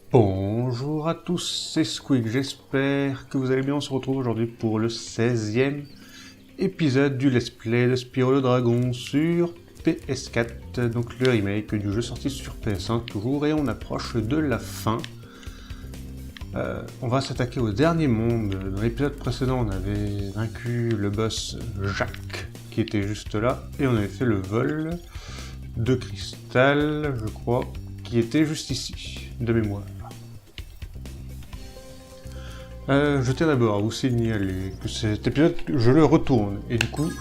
Bonjour à tous, c'est Squeak, j'espère que vous allez bien. On se retrouve aujourd'hui pour le 16e épisode du Let's Play de Spyro le Dragon sur PS4, donc le remake du jeu sorti sur PS1 toujours, et on approche de la fin. On va s'attaquer au dernier monde. Dans l'épisode précédent, on avait vaincu le boss Jacques, qui était juste là, et on avait fait le vol de cristal, je crois, qui était juste ici, de mémoire. Je tiens d'abord à vous signaler que cet épisode, je le retourne, et du coup,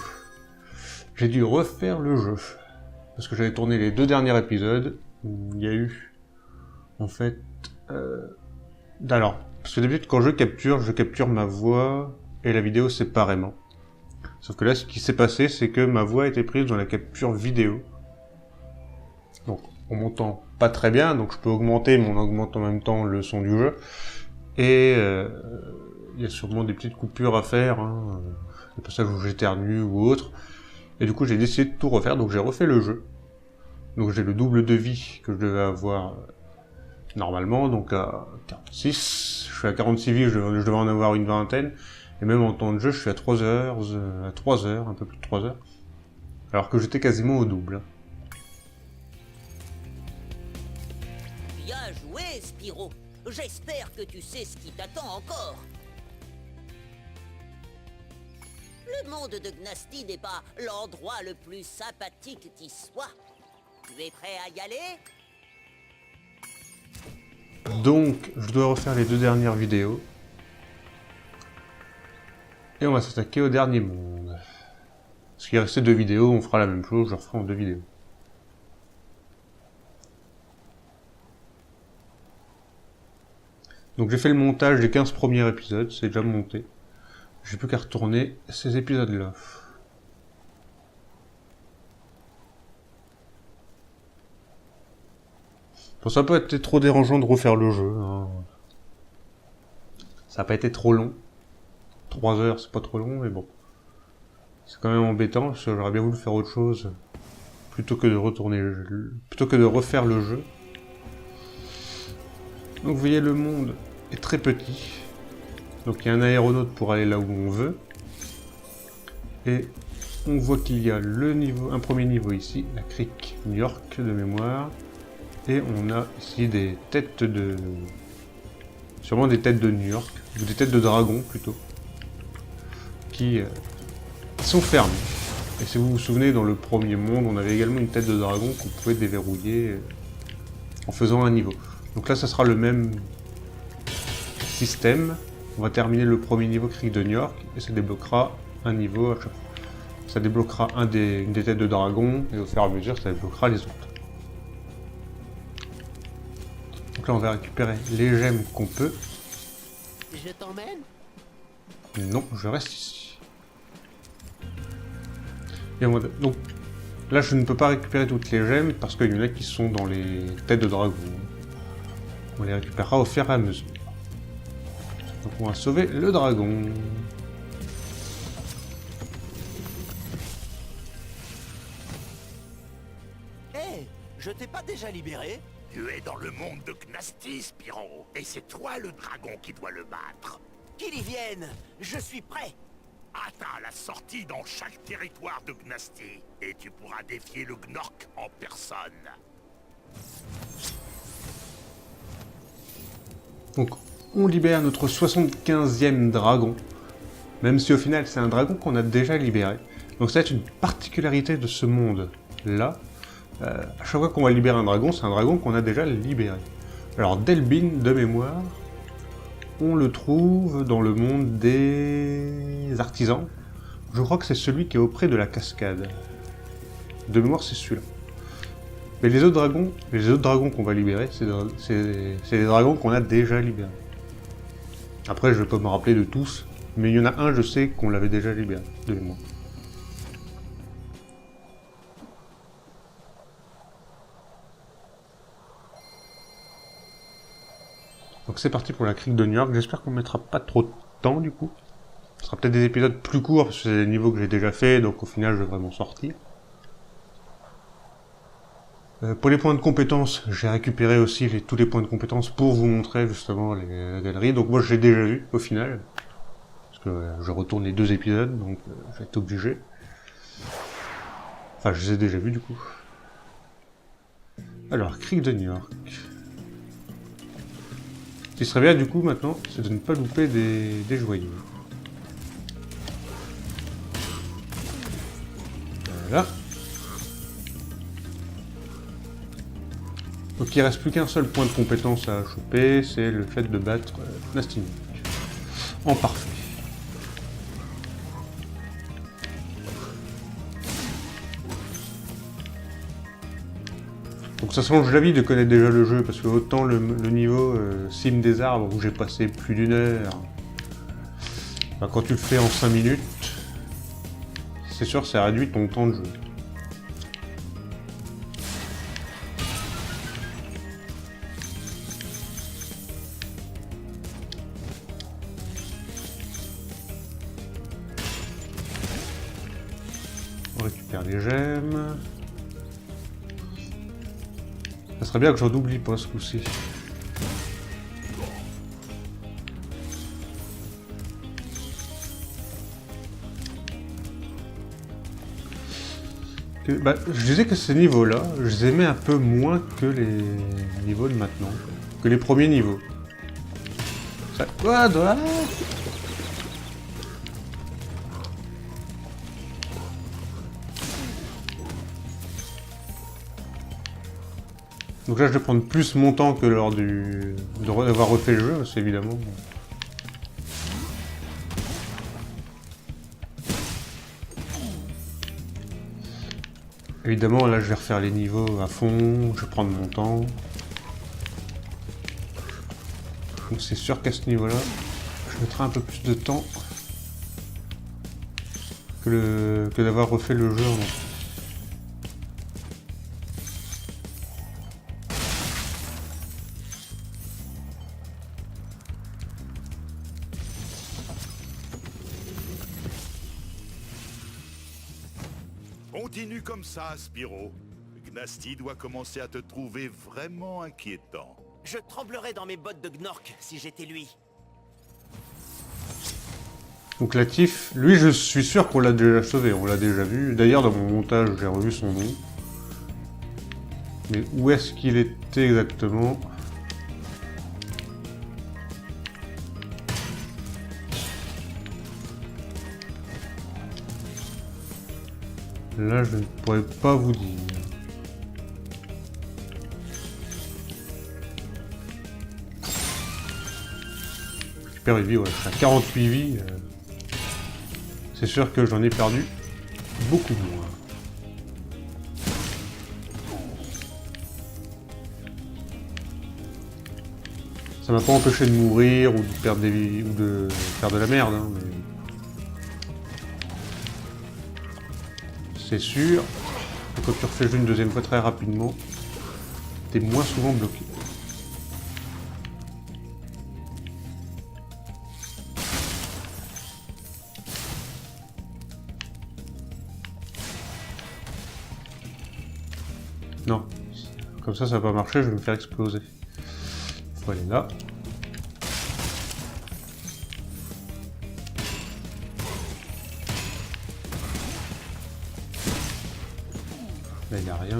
j'ai dû refaire le jeu. Parce que j'avais tourné les 2 derniers épisodes, il y a eu, en fait, alors, parce que d'habitude, quand je capture ma voix et la vidéo séparément. Sauf que là, ce qui s'est passé, c'est que ma voix a été prise dans la capture vidéo. Donc, on m'entend pas très bien, donc je peux augmenter, mais on augmente en même temps le son du jeu. Et il y a sûrement des petites coupures à faire, hein, des passages où j'éternue ou autre. Et du coup, j'ai décidé de tout refaire, donc j'ai refait le jeu. Donc j'ai le double de vie que je devais avoir normalement, donc à 46. Je suis à 46 vies, je devais en avoir une vingtaine. Et même en temps de jeu, je suis à 3 heures, un peu plus de 3 heures. Alors que j'étais quasiment au double. Bien joué, Spyro. J'espère que tu sais ce qui t'attend encore. Le monde de Gnasty n'est pas l'endroit le plus sympathique qui soit. Tu es prêt à y aller? Donc, je dois refaire les 2 dernières vidéos. Et on va s'attaquer au dernier monde. Parce qu'il restait 2 vidéos, on fera la même chose, je le referai en 2 vidéos. Donc j'ai fait le montage des 15 premiers épisodes, c'est déjà monté. J'ai plus qu'à retourner ces épisodes-là. Bon, ça n'a pas été trop dérangeant de refaire le jeu, hein. Ça n'a pas été trop long. 3 heures, c'est pas trop long, mais bon. C'est quand même embêtant, parce que j'aurais bien voulu faire autre chose. Plutôt que de refaire le jeu. Donc vous voyez, le monde est très petit. Donc il y a un aéronaute pour aller là où on veut. Et on voit qu'il y a un premier niveau ici, la crique New York de mémoire. Et on a ici des têtes de... sûrement des têtes de New York, ou des têtes de dragon plutôt. Qui sont fermées. Et si vous vous souvenez, dans le premier monde, on avait également une tête de dragon qu'on pouvait déverrouiller en faisant un niveau. Donc là, ça sera le même système. On va terminer le premier niveau crique de New York et ça débloquera un niveau à chaque fois. Ça débloquera une des têtes de dragon et au fur et à mesure, ça débloquera les autres. Donc là, on va récupérer les gemmes qu'on peut. Je t'emmène? Non, je reste ici. Et donc là, je ne peux pas récupérer toutes les gemmes parce qu'il y en a qui sont dans les têtes de dragon. On les récupérera au fur et à mesure. Donc on va sauver le dragon. Hé, je t'ai pas déjà libéré? Tu es dans le monde de Gnasty, Spyro, et c'est toi le dragon qui doit le battre. Qu'il y vienne, je suis prêt. Atteins la sortie dans chaque territoire de Gnasty, et tu pourras défier le Gnorc en personne. Donc on libère notre 75e dragon. Même si au final c'est un dragon qu'on a déjà libéré. Donc ça va être une particularité de ce monde-là. À chaque fois qu'on va libérer un dragon, c'est un dragon qu'on a déjà libéré. Alors Delbin, de mémoire, on le trouve dans le monde des artisans. Je crois que c'est celui qui est auprès de la cascade. De mémoire, c'est celui-là. Mais les autres dragons qu'on va libérer, c'est des dragons qu'on a déjà libérés. Après, je vais pas me rappeler de tous, mais il y en a un, je sais qu'on l'avait déjà libéré, de mémoire. Donc c'est parti pour la crique de New York. J'espère qu'on mettra pas trop de temps, du coup. Ce sera peut-être des épisodes plus courts, parce que c'est des niveaux que j'ai déjà fait, donc au final, je vais vraiment sortir. Pour les points de compétences, j'ai récupéré aussi tous les points de compétences pour vous montrer justement la galerie. Donc moi, j'ai déjà vu, au final. Parce que je retourne les 2 épisodes, donc je vais être obligé. Enfin, je les ai déjà vus, du coup. Alors, crique de New York. Ce qui serait bien, du coup, maintenant, c'est de ne pas louper des joyaux. Voilà. Donc il reste plus qu'un seul point de compétence à choper, c'est le fait de battre Gnasty en parfait. Donc ça change la vie de connaître déjà le jeu, parce que autant le niveau Cime des arbres où j'ai passé plus d'1 heure, ben, quand tu le fais en 5 minutes, c'est sûr ça réduit ton temps de jeu. On récupère les gemmes. Ça serait bien que j'en oublie pas ce coup-ci. Bah, je disais que ces niveaux-là, je les aimais un peu moins que les niveaux de maintenant. Que les premiers niveaux. Ça... Quoi, doit... Donc là, je vais prendre plus mon temps que lors d'avoir refait le jeu, c'est évidemment. Évidemment, là, je vais refaire les niveaux à fond, je vais prendre mon temps. Donc c'est sûr qu'à ce niveau-là, je mettrai un peu plus de temps que d'avoir refait le jeu en entier. Continue comme ça, Spyro. Gnasty doit commencer à te trouver vraiment inquiétant. Je tremblerais dans mes bottes de Gnorc si j'étais lui. Donc Latif, lui je suis sûr qu'on l'a déjà sauvé, on l'a déjà vu. D'ailleurs dans mon montage j'ai revu son nom. Mais où est-ce qu'il était exactement? Là je ne pourrais pas vous dire. Je perds une vie, ouais, je suis à 48 vies. C'est sûr que j'en ai perdu beaucoup moins. Ça m'a pas empêché de mourir ou de perdre des vies ou de faire de la merde, hein, mais... C'est sûr que quand tu refais le jeu une deuxième fois très rapidement, t'es moins souvent bloqué. Non, comme ça va pas marcher, je vais me faire exploser. Faut aller là. Là, il n'y a rien.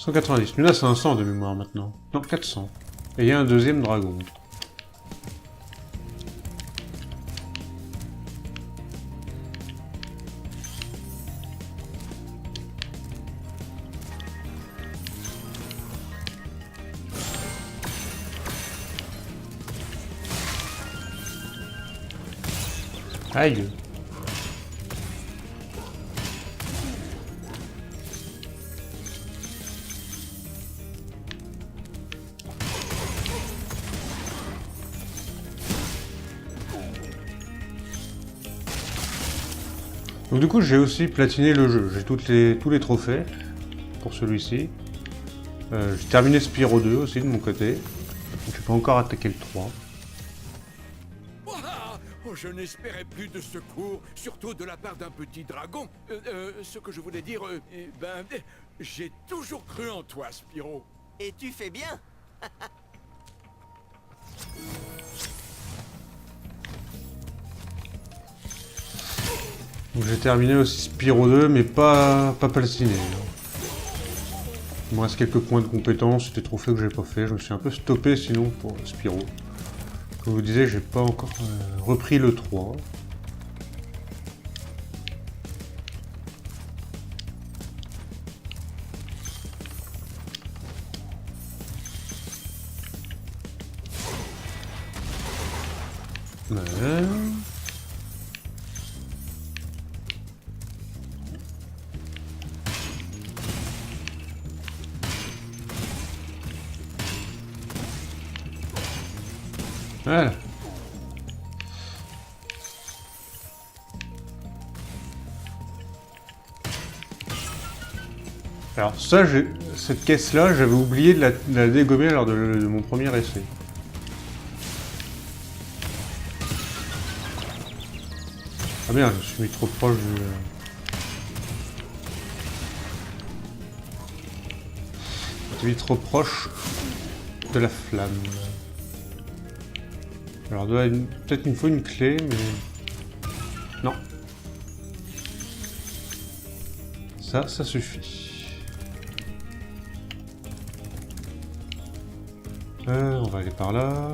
« 190. Lui là, c'est un 100 de mémoire maintenant. Non, 400. Et il y a un deuxième dragon. Aïe. Donc du coup j'ai aussi platiné le jeu, j'ai tous les trophées pour celui-ci. J'ai terminé Spyro 2 aussi de mon côté, donc j'ai pas encore attaqué le 3. Ouah, oh, je n'espérais plus de secours, surtout de la part d'un petit dragon. Ce que je voulais dire, j'ai toujours cru en toi, Spyro. Et tu fais bien. Donc j'ai terminé aussi Spyro 2 mais pas platiné. Il me reste quelques points de compétence, c'était trop fait que j'ai pas fait, je me suis un peu stoppé sinon pour Spyro. Comme je vous disais, j'ai pas encore repris le 3. Ouais. Voilà. Alors ça, cette caisse-là, j'avais oublié de la dégommer lors de mon premier essai. Ah merde, je me suis mis trop proche du... Je me suis mis trop proche de la flamme. Alors peut-être qu'il me faut une clé, mais... Non. Ça suffit. On va aller par là.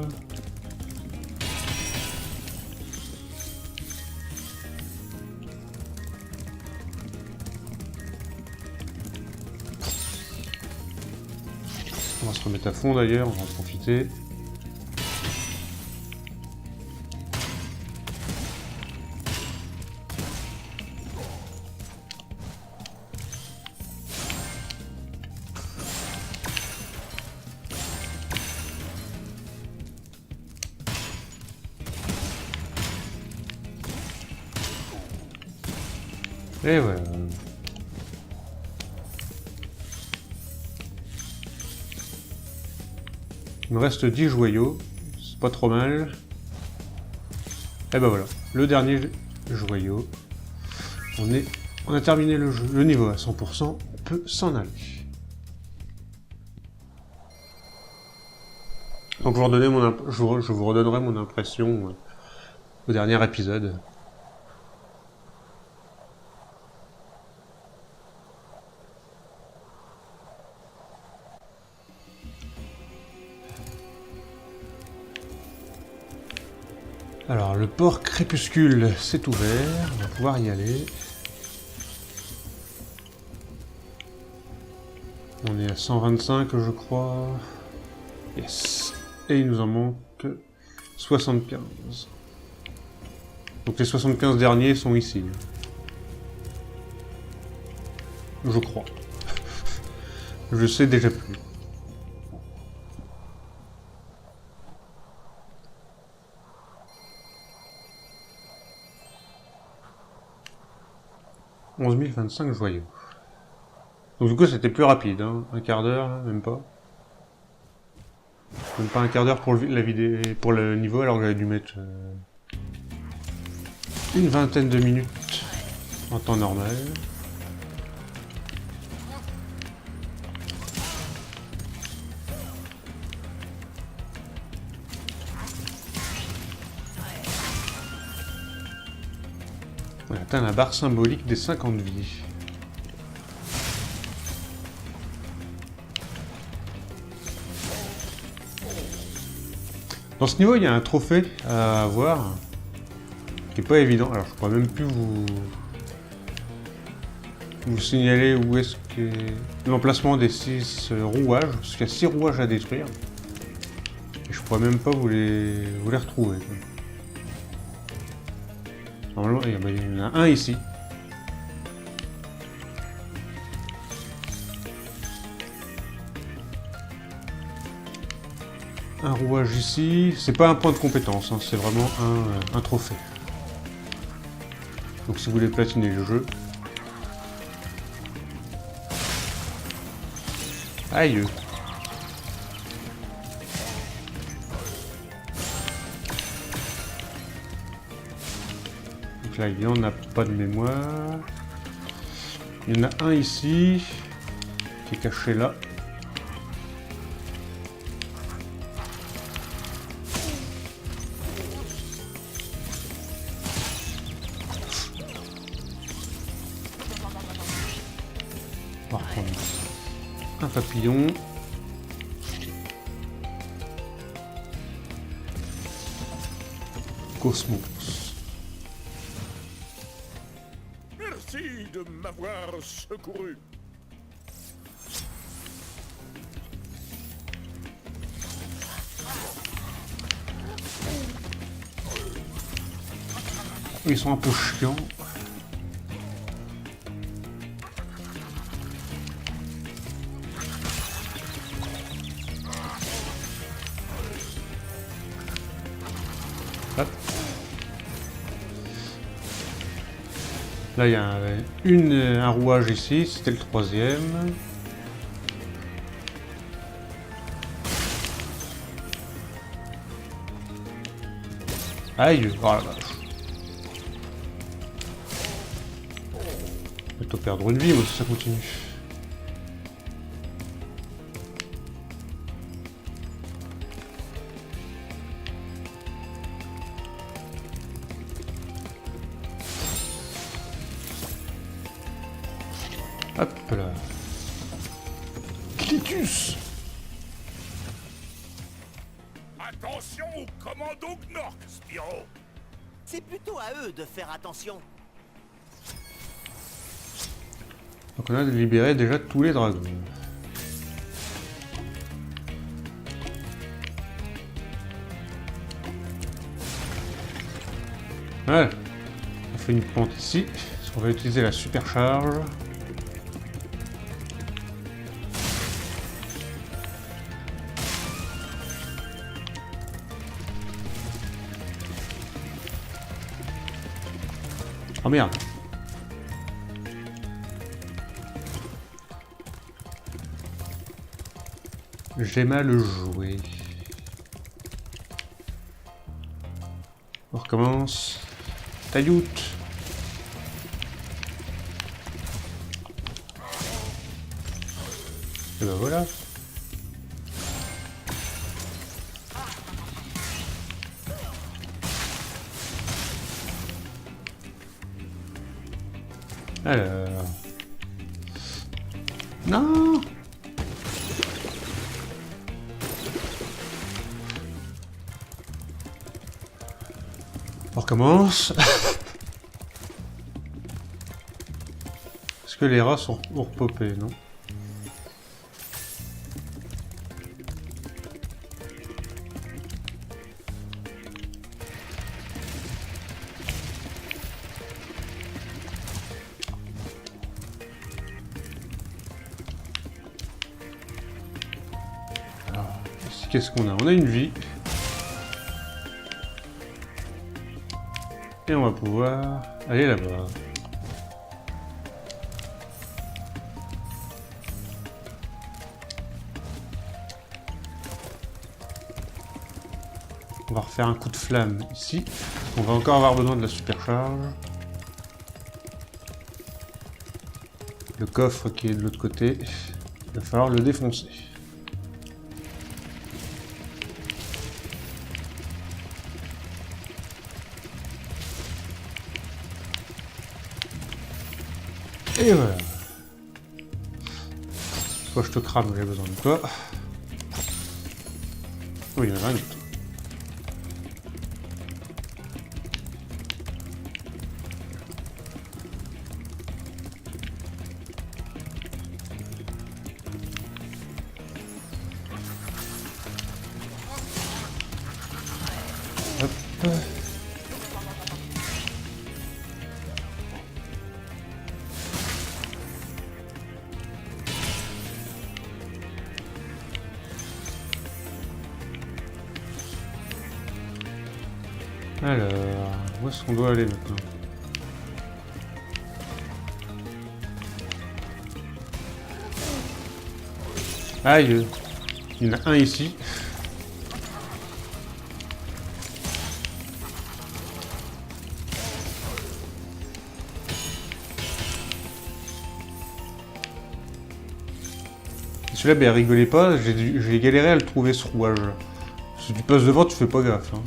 On va se remettre à fond d'ailleurs, on va en profiter. Et voilà. Il me reste 10 joyaux, c'est pas trop mal. Et ben voilà, le dernier joyau. On a terminé le niveau à 100%, on peut s'en aller. Donc je vous redonnerai mon impression au dernier épisode. Alors, le port crépuscule, c'est ouvert, on va pouvoir y aller. On est à 125, je crois. Yes. Et il nous en manque 75. Donc les 75 derniers sont ici. Je crois. Je sais déjà plus. « 11 025 joyaux. » Donc du coup c'était plus rapide, hein. Un quart d'heure, même pas. Même pas un quart d'heure pour le niveau, alors que j'avais dû mettre une vingtaine de minutes en temps normal. On a atteint la barre symbolique des 50 vies. Dans ce niveau, il y a un trophée à avoir qui est pas évident. Alors, je pourrais même plus vous signaler où est-ce que l'emplacement des 6 rouages, parce qu'il y a 6 rouages à détruire. Et je pourrais même pas vous les retrouver. Normalement, il y en a un ici. Un rouage ici. C'est pas un point de compétence, hein, c'est vraiment un trophée. Donc si vous voulez platiner le jeu... Aïe! Donc là, il y en a pas de mémoire. Il y en a un ici, qui est caché là. On va reprendre un papillon. Cosmos. Merci de m'avoir secouru. Ils sont un peu chiants. Hop. Là, il y a un rouage ici, c'était le troisième. Aïe, oh la vache. Je vais bientôt perdre une vie, moi, si ça continue. Hop là. Clitus. Attention au commando Gnorc, Spyro. C'est plutôt à eux de faire attention. Donc on a libéré déjà tous les dragons. Voilà. On fait une pente ici, parce qu'on va utiliser la supercharge. Oh merde. J'ai mal joué. On recommence. Taillout. Et ben voilà. Alors... Non. On recommence. Est-ce que les rats sont repopés, non? Qu'est-ce qu'on a? On a une vie. Et on va pouvoir aller là-bas. On va refaire un coup de flamme ici. On va encore avoir besoin de la supercharge. Le coffre qui est de l'autre côté, il va falloir le défoncer. Et voilà. Toi je te crame, j'ai besoin de toi. Oui, il y en a un autre. Hop. Alors, où est-ce qu'on doit aller maintenant? Aïe, il y en a un ici. Celui-là, ben rigolez pas, j'ai galéré à le trouver ce rouage. Si tu passes devant, tu fais pas gaffe. Hein.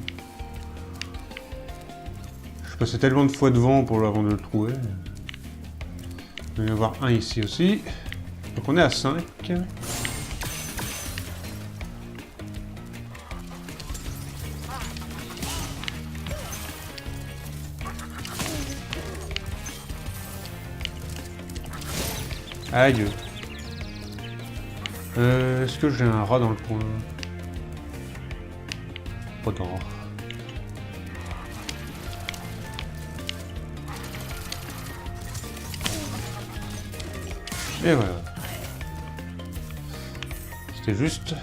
Je suis passé tellement de fois devant avant de le trouver. Il va y en avoir un ici aussi. Donc on est à 5. Aïe. Est-ce que j'ai un rat dans le coin? Pas tant. Et voilà. C'était juste.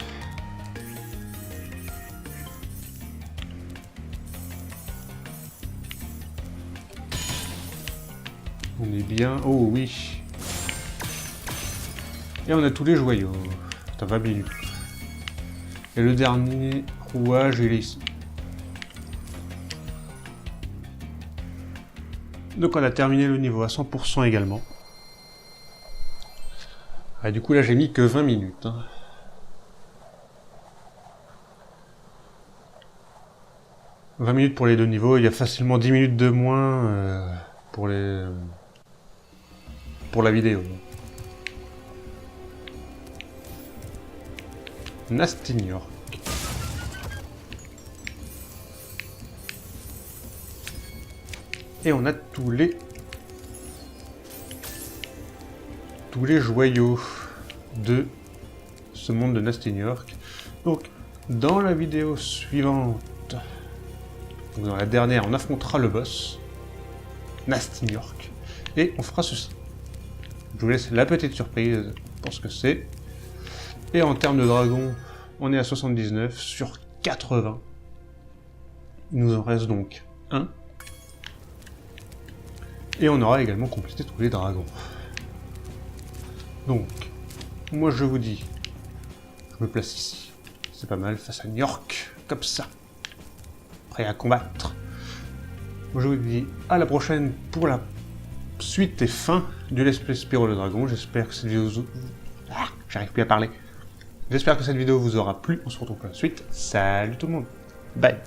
On est bien. Oh oui. Et on a tous les joyaux. Ça va bien. Et le dernier rouage, il est ici. Donc on a terminé le niveau à 100% également. Ah, du coup là j'ai mis que 20 minutes. Hein. « 20 minutes pour les deux niveaux, il y a facilement 10 minutes de moins pour la vidéo. Gnasty New York. Et on a tous les joyaux de ce monde de Gnasty New York. Donc, dans la vidéo suivante, donc dans la dernière, on affrontera le boss, Gnasty New York, et on fera ceci. Je vous laisse la petite surprise pour ce que c'est. Et en termes de dragons, on est à 79 sur 80. Il nous en reste donc un. Et on aura également complété tous les dragons. Donc, moi je vous dis, je me place ici. C'est pas mal face à New York, comme ça. Prêt à combattre. Moi je vous dis à la prochaine pour la suite et fin du Let's Play Spyro le Dragon. J'espère que cette vidéo... j'arrive plus à parler. J'espère que cette vidéo vous aura plu. On se retrouve pour la suite. Salut tout le monde. Bye.